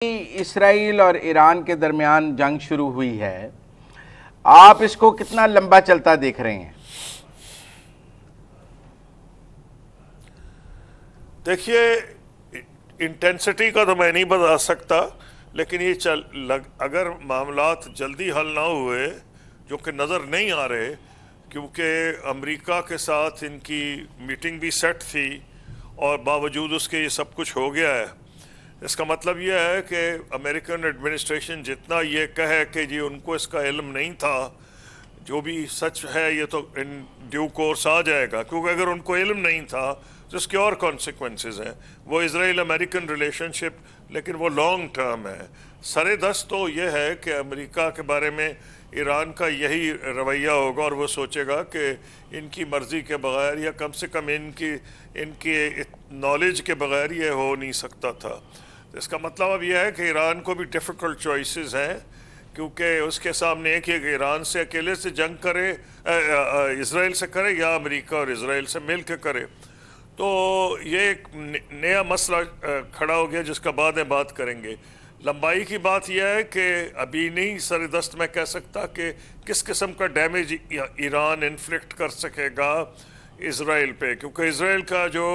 Israel और Iran के दरमियान जंग शुरू हुई है, आप इसको कितना लंबा चलता देख रहे हैं? देखिए, इंटेंसिटी का तो मैं नहीं बता सकता, लेकिन ये अगर मामलात जल्दी हल ना हुए, जो कि नज़र नहीं आ रहे, क्योंकि अमेरिका के साथ इनकी मीटिंग भी सेट थी और बावजूद उसके ये सब कुछ हो गया है। इसका मतलब यह है कि अमेरिकन एडमिनिस्ट्रेशन जितना ये कहे कि जी उनको इसका इल्म नहीं था, जो भी सच है ये तो इन ड्यू कोर्स आ जाएगा, क्योंकि अगर उनको इल्म नहीं था तो इसके और कॉन्सिक्वेंसेस हैं। वो इसराइल अमेरिकन रिलेशनशिप, लेकिन वो लॉन्ग टर्म है। सरे दस्त तो ये है कि अमेरिका के बारे में ईरान का यही रवैया होगा और वो सोचेगा कि इनकी मर्ज़ी के बगैर या कम से कम इनकी नॉलेज के बगैर ये हो नहीं सकता था। इसका मतलब अब यह है कि ईरान को भी डिफ़िकल्ट चॉइसेस हैं, क्योंकि उसके सामने एक ही ईरान से अकेले से जंग करे, इसराइल से करे, या अमेरिका और इसराइल से मिल के करे। तो ये एक नया मसला खड़ा हो गया जिसका बाद में बात करेंगे। लंबाई की बात यह है कि अभी नहीं सरदस्त में कह सकता कि किस किस्म का डैमेज ईरान इन्फ्लिक्ट कर सकेगा इसराइल पे, क्योंकि इसराइल का जो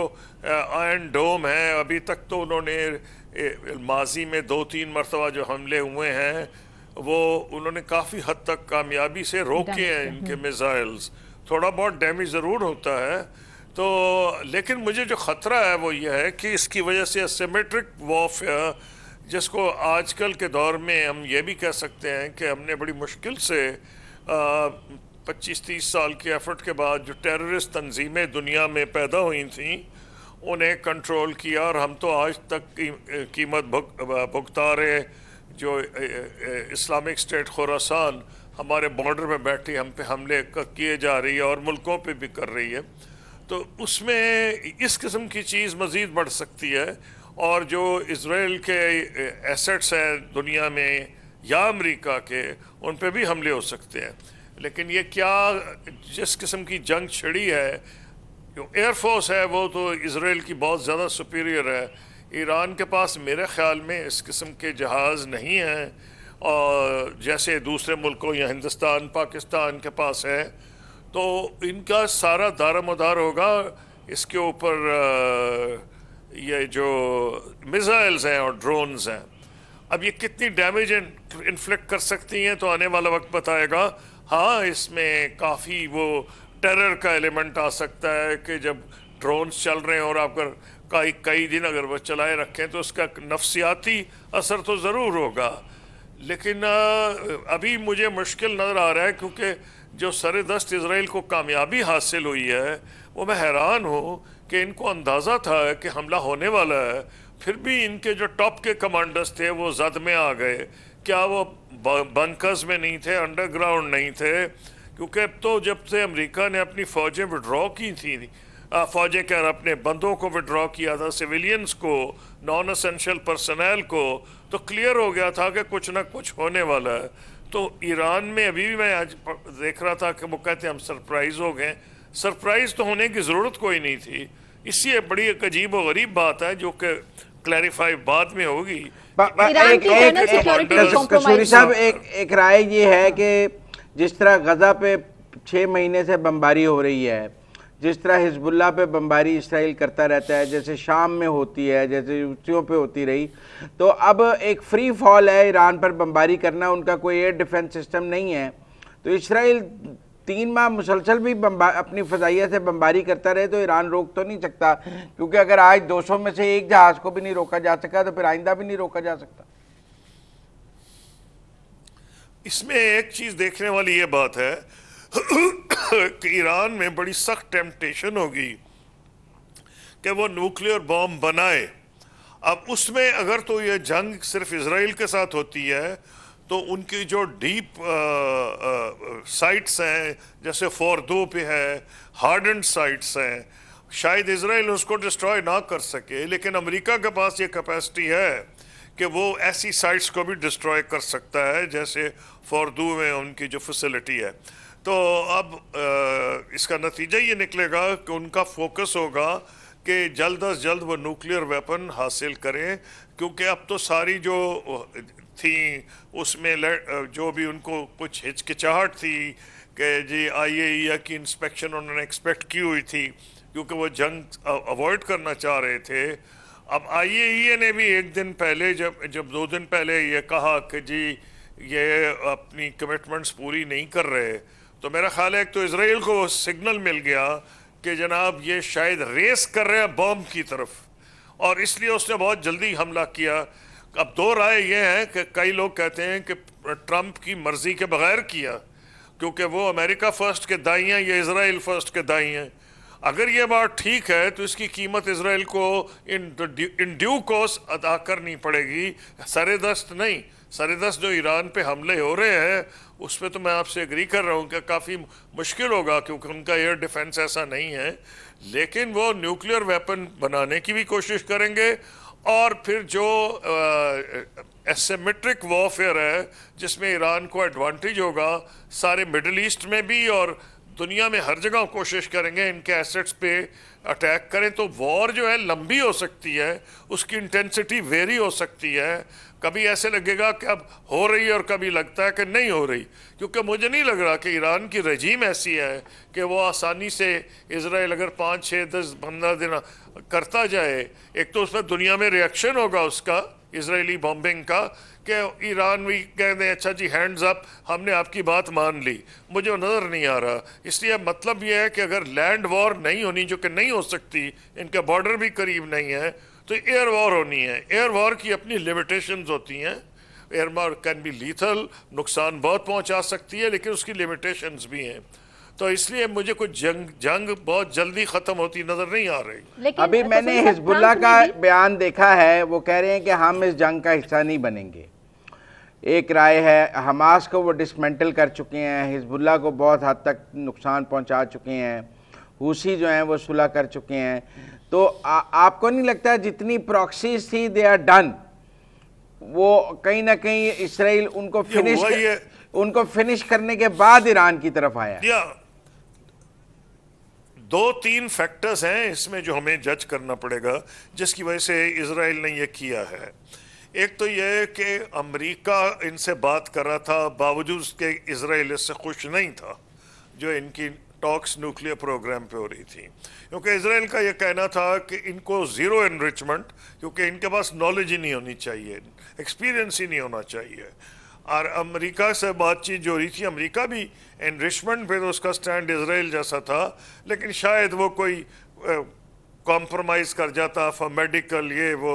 आयरन डोम है, अभी तक तो उन्होंने माजी में 2-3 मरतबा जो हमले हुए हैं वो उन्होंने काफ़ी हद तक कामयाबी से रोके हैं इनके मिसाइल्स। थोड़ा बहुत डैमेज ज़रूर होता है, तो लेकिन मुझे जो ख़तरा है वो ये है कि इसकी वजह से एसिमेट्रिक वॉरफेयर, जिसको आजकल के दौर में हम ये भी कह सकते हैं कि हमने बड़ी मुश्किल से 25-30 साल के एफर्ट के बाद जो टेररिस्ट तंजीमें दुनिया में पैदा हुई थी उन्हें कंट्रोल किया, और हम तो आज तक कीमत भुगता रहे। जो इस्लामिक स्टेट खुरासान हमारे बॉर्डर में बैठी हम पे हमले किए जा रही है और मुल्कों पे भी कर रही है, तो उसमें इस किस्म की चीज़ मज़ीद बढ़ सकती है। और जो इसराइल के एसेट्स हैं दुनिया में या अमेरिका के, उन पे भी हमले हो सकते हैं। लेकिन ये क्या, जिस किस्म की जंग छिड़ी है, जो एयरफोर्स है वो तो इसराइल की बहुत ज़्यादा सुपीरियर है। ईरान के पास मेरे ख़्याल में इस किस्म के जहाज़ नहीं हैं, और जैसे दूसरे मुल्कों या हिंदुस्तान पाकिस्तान के पास है, तो इनका सारा दारोमदार होगा इसके ऊपर ये जो मिसाइल्स हैं और ड्रोन्स हैं। अब ये कितनी डैमेज इन्फ्लिक्ट कर सकती हैं तो आने वाला वक्त बताएगा। हाँ, इसमें काफ़ी वो टेरर का एलिमेंट आ सकता है कि जब ड्रोन्स चल रहे हैं और आप अगर कई दिन अगर वो चलाए रखें तो उसका नफसियाती असर तो ज़रूर होगा। लेकिन अभी मुझे मुश्किल नज़र आ रहा है, क्योंकि जो सरदस्त इसराइल को कामयाबी हासिल हुई है, वो मैं हैरान हूँ कि इनको अंदाज़ा था कि हमला होने वाला है, फिर भी इनके जो टॉप के कमांडर्स थे वो जद में आ गए। क्या वो बंकर्स में नहीं थे, अंडरग्राउंड नहीं थे? क्योंकि अब तो जब से अमेरिका ने अपनी फ़ौजें विड्रॉ की थी, फ़ौजें क्या अपने बंदों को विड्रॉ किया था, सिविलियंस को, नॉन एसेंशियल पर्सनल को, तो क्लियर हो गया था कि कुछ ना कुछ होने वाला है। तो ईरान में अभी भी मैं आज देख रहा था कि वो कहते हम सरप्राइज़ हो गए। सरप्राइज़ तो होने की ज़रूरत कोई नहीं थी। इसलिए बड़ी एक अजीब और गरीब बात है जो कि क्लैरिफाई बाद में होगी। कसूरी साहब, एक राय ये है कि जिस तरह गजा पे 6 महीने से बमबारी हो रही है, जिस तरह हिजबुल्लाह पे बमबारी इसराइल करता रहता है, जैसे शाम में होती है, जैसे हुतियों पे होती रही, तो अब एक फ्री फॉल है ईरान पर बमबारी करना। उनका कोई एयर डिफेंस सिस्टम नहीं है, तो इसराइल 3 माह मुसलसल भी अपनी फ़ज़ाइया से बमबारी करता रहे तो ईरान रोक तो नहीं सकता, क्योंकि अगर आज 200 में से एक जहाज़ को भी नहीं रोका जा सका तो फिर आइंदा भी नहीं रोका जा सकता। इसमें एक चीज़ देखने वाली ये बात है कि ईरान में बड़ी सख्त टेम्पटेशन होगी कि वो न्यूक्लियर बॉम्ब बनाए। अब उसमें अगर तो ये जंग सिर्फ इसराइल के साथ होती है तो उनकी जो डीप साइट्स हैं, जैसे फोर्दो पे है, हार्डन साइट्स हैं, शायद इसराइल उसको डिस्ट्रॉय ना कर सके, लेकिन अमेरिका के पास ये कैपेसिटी है कि वो ऐसी साइट्स को भी डिस्ट्रॉय कर सकता है, जैसे फोर्दो में उनकी जो फैसिलिटी है। तो अब इसका नतीजा ये निकलेगा कि उनका फोकस होगा कि जल्द अज जल्द वो न्यूक्लियर वेपन हासिल करें, क्योंकि अब तो सारी जो थी उसमें जो भी उनको कुछ हिचकिचाहट थी कि जी IAEA की इंस्पेक्शन उन्होंने एक्सपेक्ट की हुई थी, क्योंकि वो जंग अवॉइड करना चाह रहे थे। अब IAEA ने भी एक दिन पहले जब 2 दिन पहले ये कहा कि जी ये अपनी कमिटमेंट्स पूरी नहीं कर रहे, तो मेरा ख्याल है तो इसराइल को सिग्नल मिल गया कि जनाब ये शायद रेस कर रहे हैं बॉम्ब की तरफ, और इसलिए उसने बहुत जल्दी हमला किया। अब 2 राय ये हैं कि कई लोग कहते हैं कि ट्रंप की मर्जी के बगैर किया, क्योंकि वो अमेरिका फर्स्ट के दाई हैं, ये इसराइल फर्स्ट के दाई हैं। अगर ये बात ठीक है तो इसकी कीमत इसराइल को इन ड्यू कोर्स अदा करनी पड़ेगी, सरेदस्त नहीं। सरेदस्त जो ईरान पे हमले हो रहे हैं उस पर तो मैं आपसे एग्री कर रहा हूँ कि काफ़ी मुश्किल होगा, क्योंकि उनका एयर डिफेंस ऐसा नहीं है, लेकिन वो न्यूक्लियर वेपन बनाने की भी कोशिश करेंगे। और फिर जो एसिमेट्रिक वॉरफेयर है जिसमें ईरान को एडवांटेज होगा, सारे मिडिल ईस्ट में भी और दुनिया में हर जगह कोशिश करेंगे इनके एसेट्स पे अटैक करें, तो वॉर जो है लंबी हो सकती है, उसकी इंटेंसिटी वेरी हो सकती है। कभी ऐसे लगेगा कि अब हो रही है और कभी लगता है कि नहीं हो रही, क्योंकि मुझे नहीं लग रहा कि ईरान की रजीम ऐसी है कि वो आसानी से इसराइल अगर 5, 6, 10, 15 दिन करता जाए, एक तो उसमें दुनिया में रिएक्शन होगा उसका इसराइली बॉम्बिंग का, कि ईरान भी कह दें अच्छा जी हैंड्स अप, हमने आपकी बात मान ली। मुझे नज़र नहीं आ रहा। इसलिए मतलब ये है कि अगर लैंड वॉर नहीं होनी, जो कि नहीं हो सकती, इनके बॉर्डर भी करीब नहीं है, तो एयर वॉर होनी है। एयर वॉर की अपनी लिमिटेशंस होती हैं। Air war can be lethal, नुकसान बहुत पहुंचा सकती है, लेकिन उसकी लिमिटेशंस भी हैं। तो इसलिए मुझे कुछ जंग बहुत जल्दी ख़त्म होती नज़र नहीं आ रही। अभी मैंने हिजबुल्लाह का बयान देखा है, वो कह रहे हैं कि हम इस जंग का हिस्सा नहीं बनेंगे। एक राय है, हमास को वो डिसमेंटल कर चुके हैं, हिजबुल्लाह को बहुत हद तक नुकसान पहुंचा चुके हैं, हुसी जो हैं वो सुलह कर चुके हैं। तो आपको नहीं लगता जितनी प्रॉक्सीज थी दे आर डन, वो कहीं ना कहीं इसराइल उनको फिनिश करने के बाद ईरान की तरफ आया? 2-3 फैक्टर्स हैं इसमें जो हमें जज करना पड़ेगा, जिसकी वजह से इसराइल ने यह किया है। एक तो यह कि अमेरिका इनसे बात कर रहा था, बावजूद के इसराइल इससे खुश नहीं था जो इनकी टॉक्स न्यूक्लियर प्रोग्राम पे हो रही थी, क्योंकि इसराइल का यह कहना था कि इनको ज़ीरो एनरिचमेंट, क्योंकि इनके पास नॉलेज ही नहीं होनी चाहिए, एक्सपीरियंस ही नहीं होना चाहिए। और अमेरिका से बातचीत जो हो रही थी, अमेरिका भी एनरिचमेंट पे तो उसका स्टैंड इसराइल जैसा था, लेकिन शायद वो कोई कॉम्प्रोमाइज़ कर जाता फॉर मेडिकल, ये वो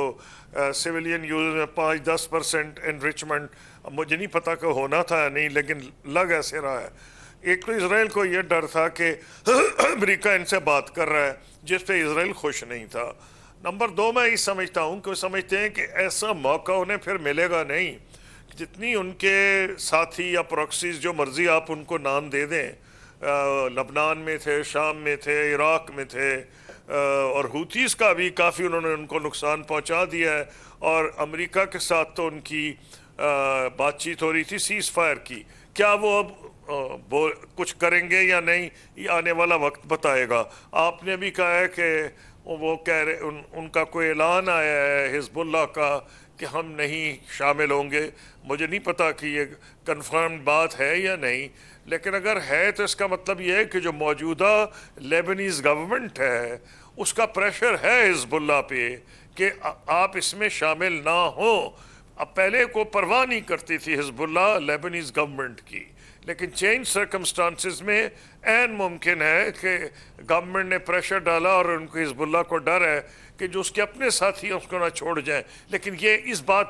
सिविलियन यूज में 5-10% एनरिचमेंट। मुझे नहीं पता कि होना था या नहीं, लेकिन लग ऐसे रहा है। एक तो इसराइल को ये डर था कि अमेरिका इनसे बात कर रहा है, जिस पे इसराइल खुश नहीं था। नंबर 2, मैं ये समझता हूँ कि वो समझते हैं कि ऐसा मौका उन्हें फिर मिलेगा नहीं। जितनी उनके साथी या प्रॉक्सीज जो मर्जी आप उनको नाम दे दें, लबनान में थे, शाम में थे, इराक में थे, और हुतीस का भी काफ़ी उन्होंने उनको नुकसान पहुंचा दिया है। और अमेरिका के साथ तो उनकी बातचीत हो रही थी सीज़ फायर की। क्या वो अब कुछ करेंगे या नहीं, ये आने वाला वक्त बताएगा। आपने भी कहा है कि वो कह रहे उनका कोई ऐलान आया है हिजबुल्लाह का कि हम नहीं शामिल होंगे। मुझे नहीं पता कि ये कंफर्म्ड बात है या नहीं, लेकिन अगर है तो इसका मतलब ये है कि जो मौजूदा लेबनीज़ गवर्नमेंट है उसका प्रेशर है हिजबुल्लाह पे कि आप इसमें शामिल ना हो। अब पहले को परवाह नहीं करती थी हिजबुल्लाह लेबनीज़ गवर्नमेंट की, लेकिन चेंज सर्कमस्टांसिस में ऐन मुमकिन है कि गवर्नमेंट ने प्रेशर डाला और उनको हिजबुल्लाह को डर है कि जो उसके अपने साथी हैं उसको ना छोड़ जाएं। लेकिन ये इस बात